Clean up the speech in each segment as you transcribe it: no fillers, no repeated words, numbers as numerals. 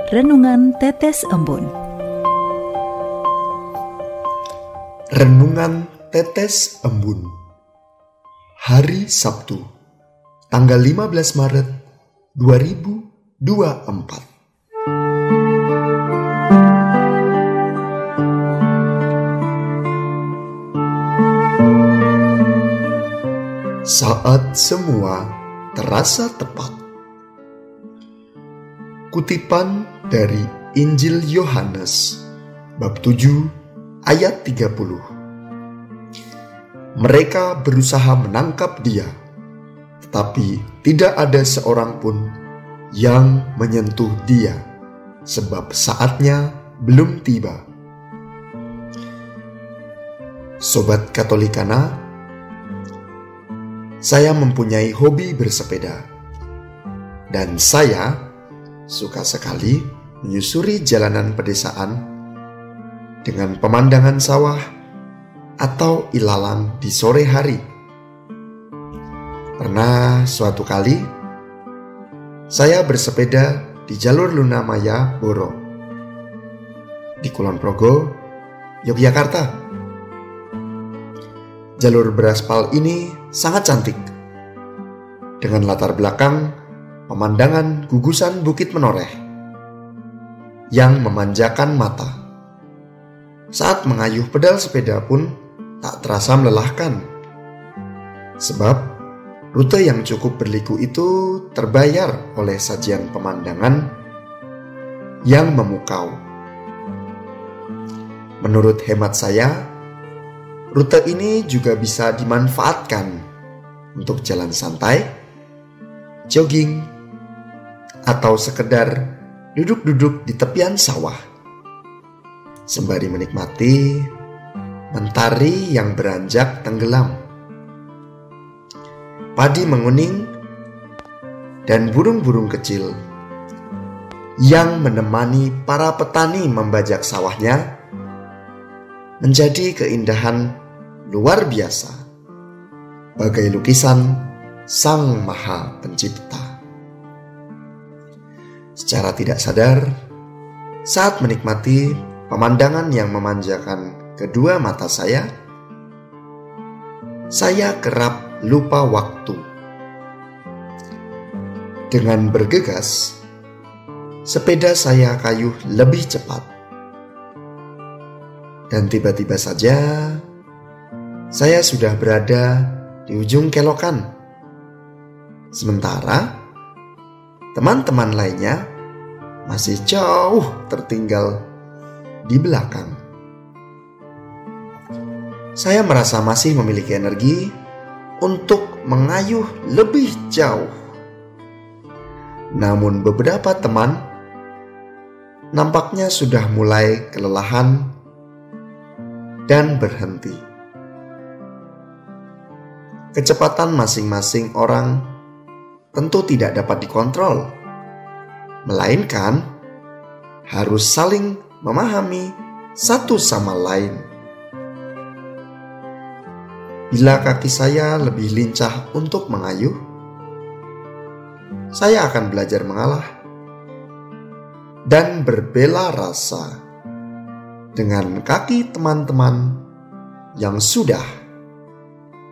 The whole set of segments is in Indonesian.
Renungan Tetes Embun. Renungan Tetes Embun. Hari Sabtu, tanggal 15 Maret 2024. Saat semua terasa tepat. Kutipan dari Injil Yohanes bab 7 ayat 30. Mereka berusaha menangkap dia, tetapi tidak ada seorang pun yang menyentuh dia, sebab saatnya belum tiba. Sobat Katolikana, saya mempunyai hobi bersepeda, dan saya suka sekali menyusuri jalanan pedesaan dengan pemandangan sawah atau ilalang di sore hari. Pernah suatu kali saya bersepeda di jalur Lunamaya Boro di Kulon Progo, Yogyakarta. Jalur beraspal ini sangat cantik, dengan latar belakang pemandangan gugusan bukit menoreh yang memanjakan mata. Saat mengayuh pedal sepeda pun tak terasa melelahkan, sebab rute yang cukup berliku itu terbayar oleh sajian pemandangan yang memukau. Menurut hemat saya, rute ini juga bisa dimanfaatkan untuk jalan santai, jogging, atau sekedar duduk-duduk di tepian sawah, sembari menikmati mentari yang beranjak tenggelam. Padi menguning dan burung-burung kecil yang menemani para petani membajak sawahnya menjadi keindahan luar biasa, bagai lukisan Sang Maha Pencipta. Secara tidak sadar, saat menikmati pemandangan yang memanjakan kedua mata saya kerap lupa waktu. Dengan bergegas, sepeda saya kayuh lebih cepat. Dan tiba-tiba saja, saya sudah berada di ujung kelokan. Sementara, teman-teman lainnya masih jauh tertinggal di belakang. Saya merasa masih memiliki energi untuk mengayuh lebih jauh. Namun beberapa teman nampaknya sudah mulai kelelahan dan berhenti. Kecepatan masing-masing orang tentu tidak dapat dikontrol, melainkan harus saling memahami satu sama lain. Bila kaki saya lebih lincah untuk mengayuh, saya akan belajar mengalah dan berbela rasa dengan kaki teman-teman yang sudah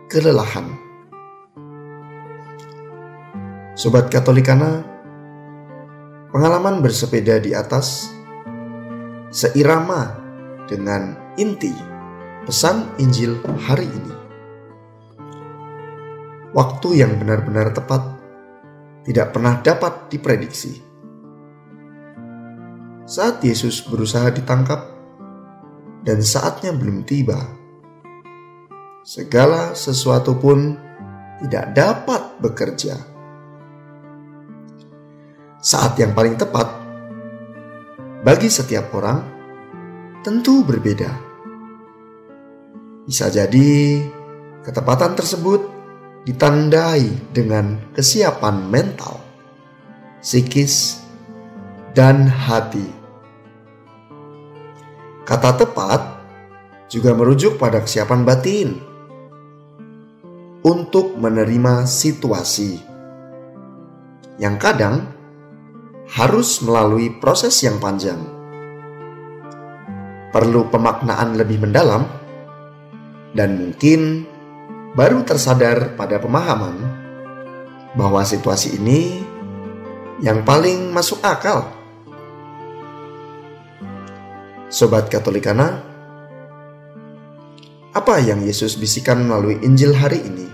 kelelahan. Sobat Katolikana, pengalaman bersepeda di atas seirama dengan inti pesan Injil hari ini. Waktu yang benar-benar tepat tidak pernah dapat diprediksi. Saat Yesus berusaha ditangkap dan saatnya belum tiba, segala sesuatu pun tidak dapat bekerja. Saat yang paling tepat bagi setiap orang tentu berbeda. Bisa jadi ketepatan tersebut ditandai dengan kesiapan mental, psikis, dan hati. Kata tepat juga merujuk pada kesiapan batin untuk menerima situasi yang kadang harus melalui proses yang panjang. Perlu pemaknaan lebih mendalam, dan mungkin baru tersadar pada pemahaman bahwa situasi ini yang paling masuk akal. Sobat Katolikana, apa yang Yesus bisikan melalui Injil hari ini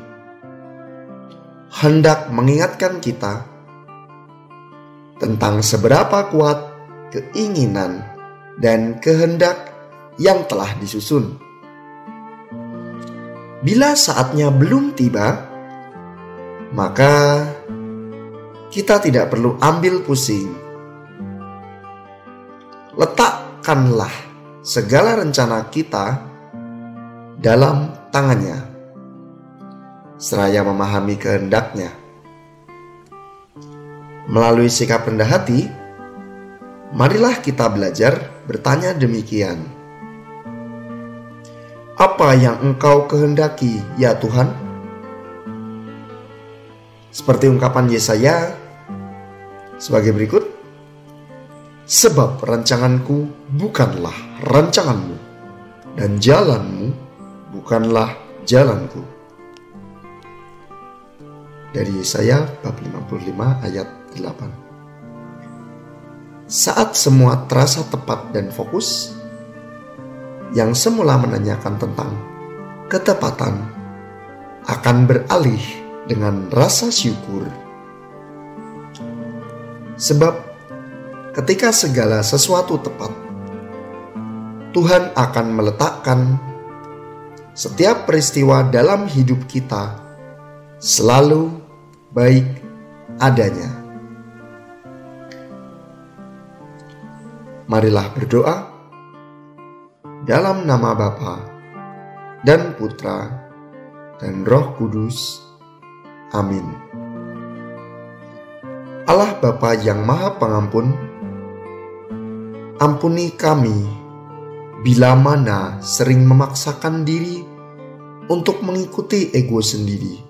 hendak mengingatkan kita tentang seberapa kuat keinginan dan kehendak yang telah disusun. Bila saatnya belum tiba, maka kita tidak perlu ambil pusing. Letakkanlah segala rencana kita dalam tangannya, seraya memahami kehendaknya. Melalui sikap rendah hati, marilah kita belajar bertanya demikian: apa yang Engkau kehendaki, ya Tuhan? Seperti ungkapan Yesaya sebagai berikut: sebab rancanganku bukanlah rancanganmu, dan jalanmu bukanlah jalanku. Dari Yesaya bab 55 ayat 8. Saat semua terasa tepat dan fokus, yang semula menanyakan tentang ketepatan akan beralih dengan rasa syukur. Sebab ketika segala sesuatu tepat, Tuhan akan meletakkan setiap peristiwa dalam hidup kita selalu baik adanya. Marilah berdoa dalam nama Bapa dan Putra dan Roh Kudus. Amin. Allah Bapa yang Maha Pengampun, ampuni kami bila mana sering memaksakan diri untuk mengikuti ego sendiri.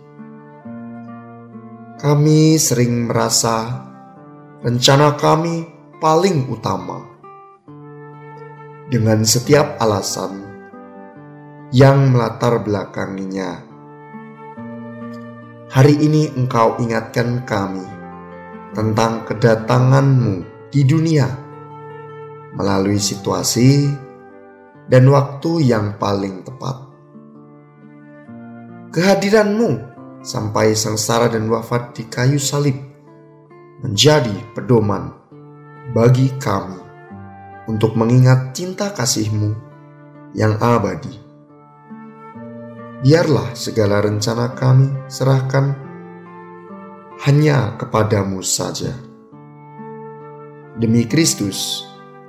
Kami sering merasa rencana kami paling utama, dengan setiap alasan yang melatar belakanginya. Hari ini Engkau ingatkan kami tentang kedatangan-Mu di dunia melalui situasi dan waktu yang paling tepat. Kehadiran-Mu sampai sengsara dan wafat di kayu salib menjadi pedoman bagi kami untuk mengingat cinta kasih-Mu yang abadi. Biarlah segala rencana kami serahkan hanya kepadamu saja. Demi Kristus,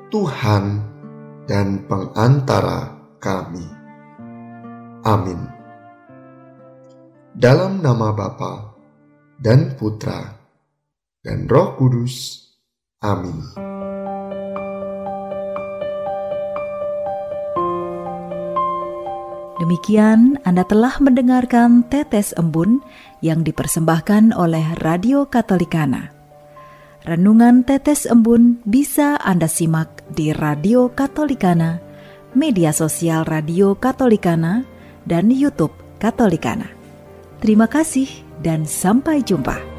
Tuhan dan pengantara kami. Amin. Dalam nama Bapa dan Putra dan Roh Kudus. Amin. Demikian Anda telah mendengarkan Tetes Embun yang dipersembahkan oleh Radio Katolikana. Renungan Tetes Embun bisa Anda simak di Radio Katolikana, media sosial Radio Katolikana, dan YouTube Katolikana. Terima kasih dan sampai jumpa.